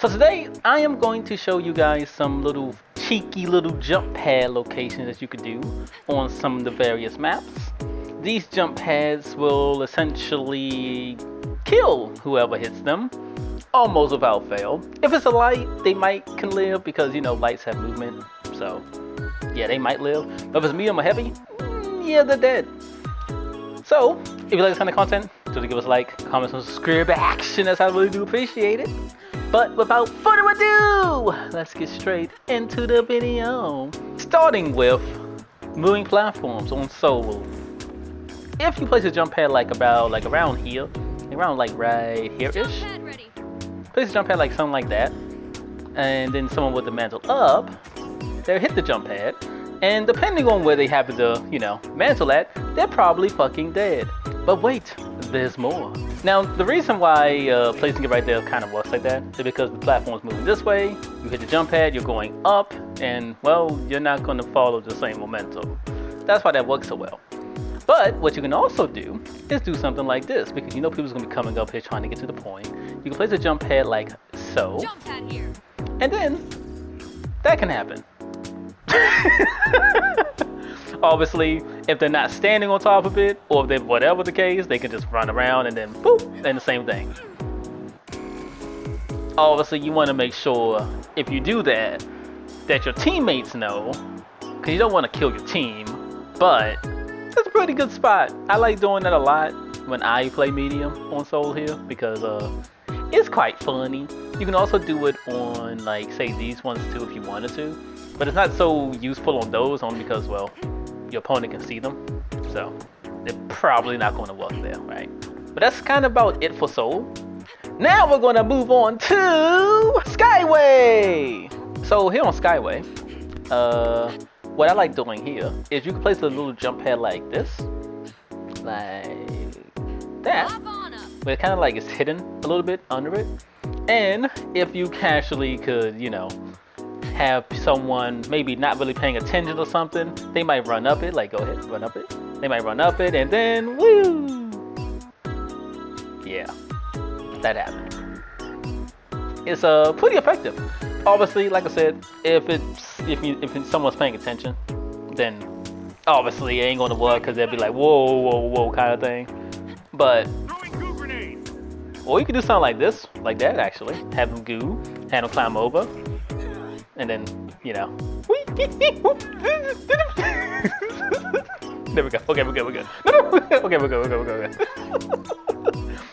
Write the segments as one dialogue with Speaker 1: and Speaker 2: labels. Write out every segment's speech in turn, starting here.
Speaker 1: So today I am going to show you guys some little cheeky little jump pad locations that you could do on some of the various maps. These jump pads will essentially kill whoever hits them almost without fail. If it's a light, they can live because lights have movement, so yeah, they might live. But if it's medium or heavy, yeah, they're dead. So if you like this kind of content, so give us a like, comment, and subscribe action. That's how I really do appreciate it. But without further ado, let's get straight into the video. Starting with moving platforms on Seoul. If you place a jump pad around here, right here-ish, place a jump pad like something like that, and then someone with the mantle up, they'll hit the jump pad, and depending on where they happen to, mantle at, they're probably fucking dead. But wait, there's more. Now, the reason why placing it right there kind of works like that is because the platform's moving this way, you hit the jump pad, you're going up, and, well, you're not going to follow the same momentum. That's why that works so well. But what you can also do is do something like this, because people's going to be coming up here trying to get to the point. You can place a jump pad like so,
Speaker 2: Jumpad here.
Speaker 1: And then that can happen. Obviously, if they're not standing on top of it, or if they're whatever the case, they can just run around and then boop, and the same thing. Obviously, you want to make sure if you do that your teammates know, because you don't want to kill your team, but that's a pretty good spot. I like doing that a lot when I play medium on Seoul here, because it's quite funny. You can also do it on, say these ones too if you wanted to, but it's not so useful on those only because, well, your opponent can see them, so they're probably not going to work there, right? But that's kind of about it for Seoul. Now we're going to move on to Skyway. So here on Skyway, what I like doing here is you can place a little jump pad like this, like that, but it kind of like it's hidden a little bit under it. And if you casually could, have someone maybe not really paying attention or something, they might run up it, like go ahead, run up it. They might run up it and then woo! Yeah, that happened. It's pretty effective. Obviously, like I said, if someone's paying attention, then obviously it ain't gonna work because they'll be like whoa, whoa, whoa kind of thing. But or you can do something like this, like that actually. Have them goo, have them climb over. And then, there we go. Okay, we're good. Okay, we're good.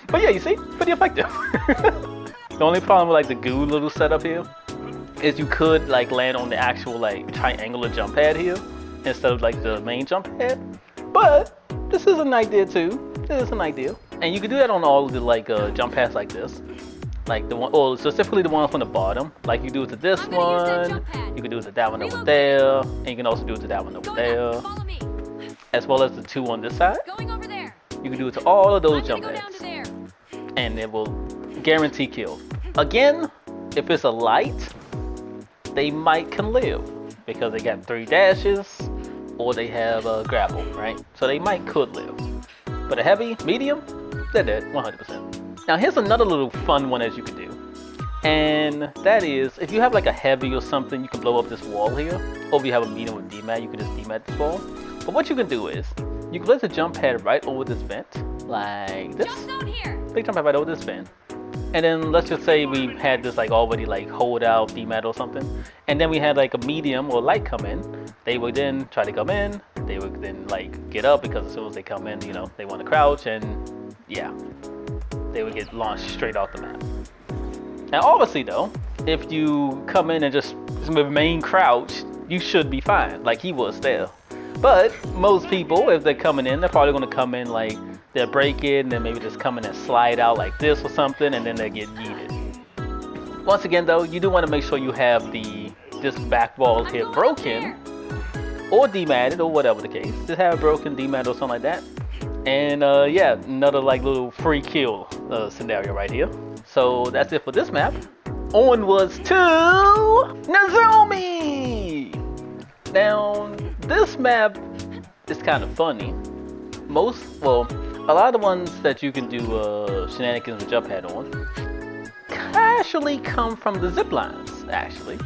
Speaker 1: But yeah, you see, pretty effective. The only problem with the goo little setup here is you could land on the actual triangular jump pad here instead of the main jump pad. But this is an idea too. This is an idea, and you can do that on all of the jump pads like this. Like the one, or specifically the one from the bottom. Like you do it to this one, you can do it to that one over there, and you can also do it to that one over there, as well as the two on this side. You can do it to all of those jump pads, and it will guarantee kill. Again, if it's a light, they can live because they got 3 dashes, or they have a grapple, right? So they could live. But a heavy, medium, they're dead, 100%. Now here's another little fun one as you can do, and that is if you have a heavy or something, you can blow up this wall here, or if you have a medium with D-mat, you can just D-mat this wall. But what you can do is you can place a jump pad right over this vent, like this. Big jump pad right over this vent, and then let's just say we had this already hold out D-mat or something, and then we had a medium or light come in. They would then try to come in. They would then get up because as soon as they come in, they want to crouch, and yeah, they would get launched straight off the map. Now obviously though, if you come in and just remain crouched, you should be fine, like he was there. But most people, if they're coming in, they're probably going to come in they'll break it and then maybe just come in and slide out like this or something, and then they get yeeted. Once again though, you do want to make sure you have this back wall here broken, or dematted, or whatever the case. Just have it broken, dematted, or something like that. And yeah, another little free kill scenario right here. So that's it for this map. Onwards to Nozomi! Now, this map is kind of funny. A lot of the ones that you can do shenanigans with jump pad on actually come from the zip lines, actually.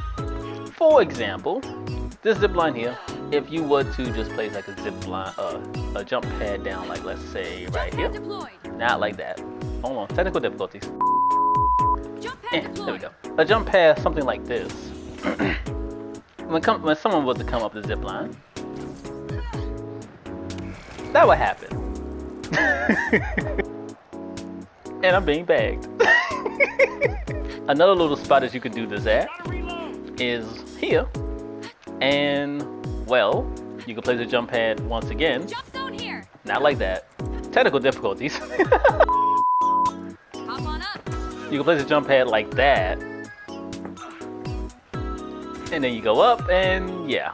Speaker 1: For example, this zip line here, if you were to just place like a zip line, a jump pad down, like let's say right here. Not like that. Hold on, technical difficulties. There we go. A jump pad, something like this. when someone was to come up the zip line, that would happen. And I'm being bagged. Another little spot that you can do this at is here. And, well, you can place a jump pad once again.
Speaker 2: Jump zone here.
Speaker 1: Not like that. Technical difficulties.
Speaker 2: Hop on up.
Speaker 1: You can place a jump pad like that. And then you go up and yeah.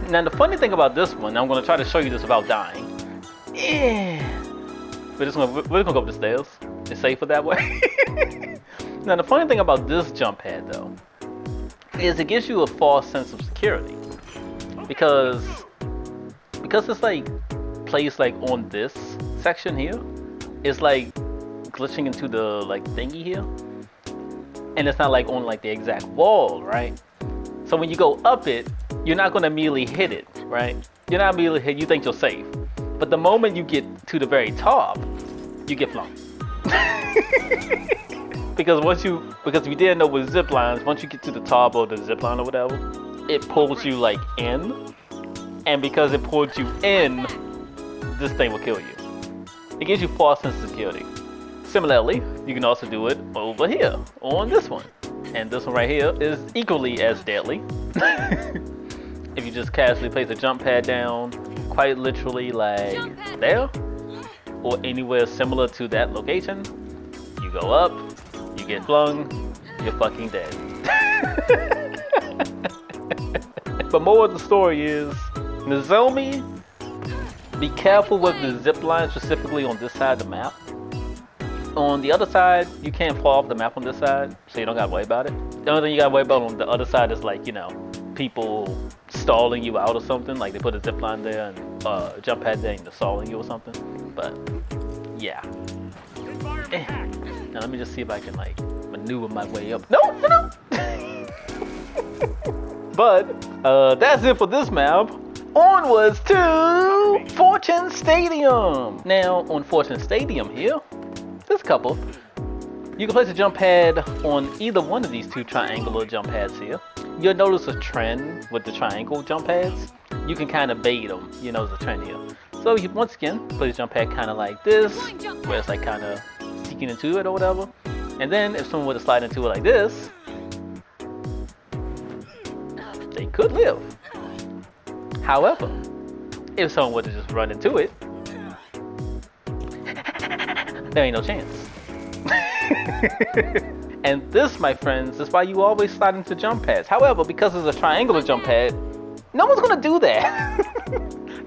Speaker 1: Now the funny thing about this one, I'm going to try to show you this without dying. Yeah. We're just gonna go up the stairs. It's safer that way. Now the funny thing about this jump pad though, is it gives you a false sense of security. Because it's like placed like on this section here, it's like glitching into the like thingy here. And it's not like on like the exact wall, right? So when you go up it, you're not gonna immediately hit it, right? You're not immediately hit, you think you're safe. But the moment you get to the very top, you get flung. because if you didn't know with zip lines, once you get to the top of the zip line or whatever, it pulls you like in. And because it pulls you in, this thing will kill you. It gives you false sense of security. Similarly, you can also do it over here on this one. And this one right here is equally as deadly. If you just casually place a jump pad down, quite literally like there, or anywhere similar to that location, you go up, you get flung, you're fucking dead. But more of the story is, Nozomi, be careful with the zip line specifically on this side of the map. On the other side, you can't fall off the map on this side, so you don't gotta worry about it. The only thing you gotta worry about on the other side is like, you know, people stalling you out or something. Like they put a zip line there and jump pad there and they're stalling you or something. But yeah. Now let me just see if I can like maneuver my way up. No. But that's it for this map. Onwards to Fortune Stadium. Now on Fortune Stadium here, there's a couple. You can place a jump pad on either one of these two triangular jump pads here. You'll notice a trend with the triangle jump pads. You can kind of bait them. You know there's a trend here. So you once again place a jump pad kind of like this, where it's like kind of seeking into it or whatever. And then if someone were to slide into it like this, they could live. However, if someone were to just run into it, there ain't no chance. And this, my friends, is why you always slide into jump pads. However, because it's a triangular jump pad, no one's gonna do that.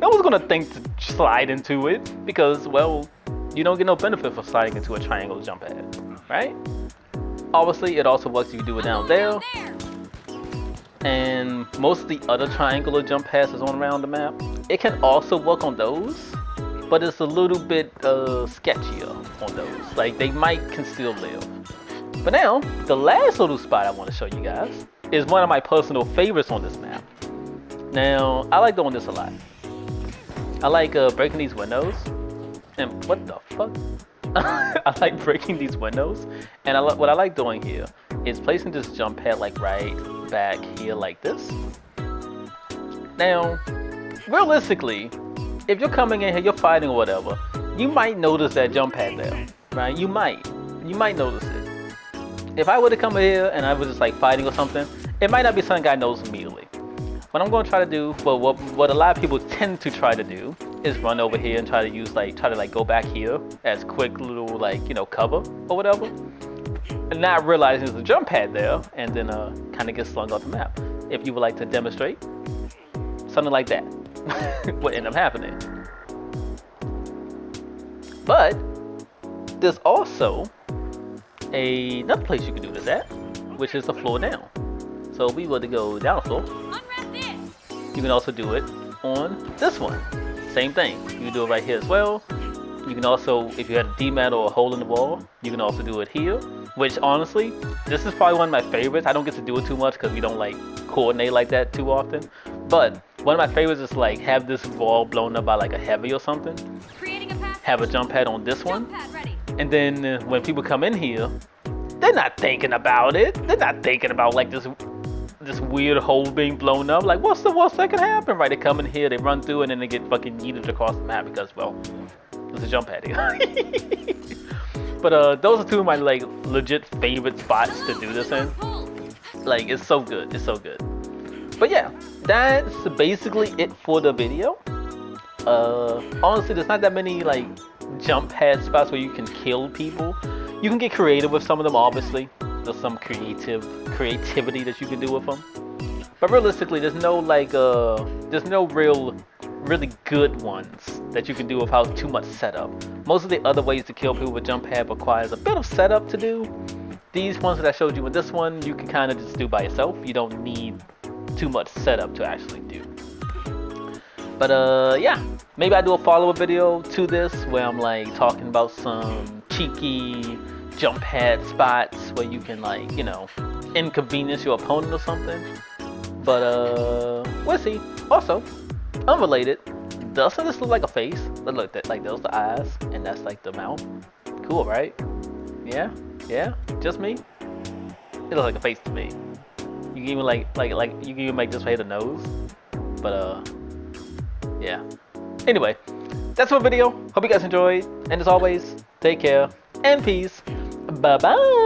Speaker 1: No one's gonna think to slide into it because, well, you don't get no benefit for sliding into a triangular jump pad, right? Obviously, it also works if you do it down there. And most of the other triangular jump pads that's on around the map, it can also work on those, but it's a little bit sketchier on those. Like they can still live. But now, the last little spot I want to show you guys is one of my personal favorites on this map. Now, I like doing this a lot. I like breaking these windows. And what the fuck? I like breaking these windows. And what I like doing here is placing this jump pad like right back here like this. Now, realistically, if you're coming in here, you're fighting or whatever, you might notice that jump pad there, right? You might notice it. If I were to come in here and I was just like fighting or something, it might not be something I notice immediately. What I'm going to try to do, well, what a lot of people tend to try to do is run over here and try to go back here as quick little like, you know, cover or whatever. And not realizing there's a jump pad there and then kind of get slung off the map. If you would like to demonstrate, something like that would end up happening. But there's also another place you can do this at, which is the floor down. So if we were to go down the floor,
Speaker 2: Unwrap this.
Speaker 1: you can also do it on this one. Same thing. You can do it right here as well. You can also, if you had a D-mat or a hole in the wall, you can also do it here. Which honestly, this is probably one of my favorites. I don't get to do it too much because we don't like coordinate like that too often. But one of my favorites is like have this wall blown up by like a heavy or something.
Speaker 2: Creating a passage.
Speaker 1: Have a jump pad on this one.
Speaker 2: Jumpad ready.
Speaker 1: And then when people come in here, they're not thinking about it. They're not thinking about like this weird hole being blown up. Like, what's the worst that could happen? Right? They come in here, they run through, and then they get fucking yeeted across the map because, well, there's a jump pad here. But those are two of my like legit favorite spots to do this in. Like, it's so good. It's so good. But yeah, that's basically it for the video. Honestly, there's not that many like jump pad spots where you can kill people. You can get creative with some of them, obviously. There's some creativity that you can do with them. But realistically, there's no like there's no really good ones that you can do without too much setup. Most of the other ways to kill people with jump pad requires a bit of setup to do. These ones that I showed you with this one, you can kind of just do by yourself. You don't need too much setup to actually do. But yeah, maybe I do a follow-up video to this where I'm like talking about some cheeky jump pad spots where you can like, you know, inconvenience your opponent or something. But we'll see. Also, unrelated, doesn't this look like a face? Look, that like those the eyes and that's like the mouth. Cool, right? Yeah, yeah, just me. It looks like a face to me. You can even like you can even make this way the nose. But yeah. Anyway, that's my video. Hope you guys enjoyed. And as always, take care and peace. Bye bye.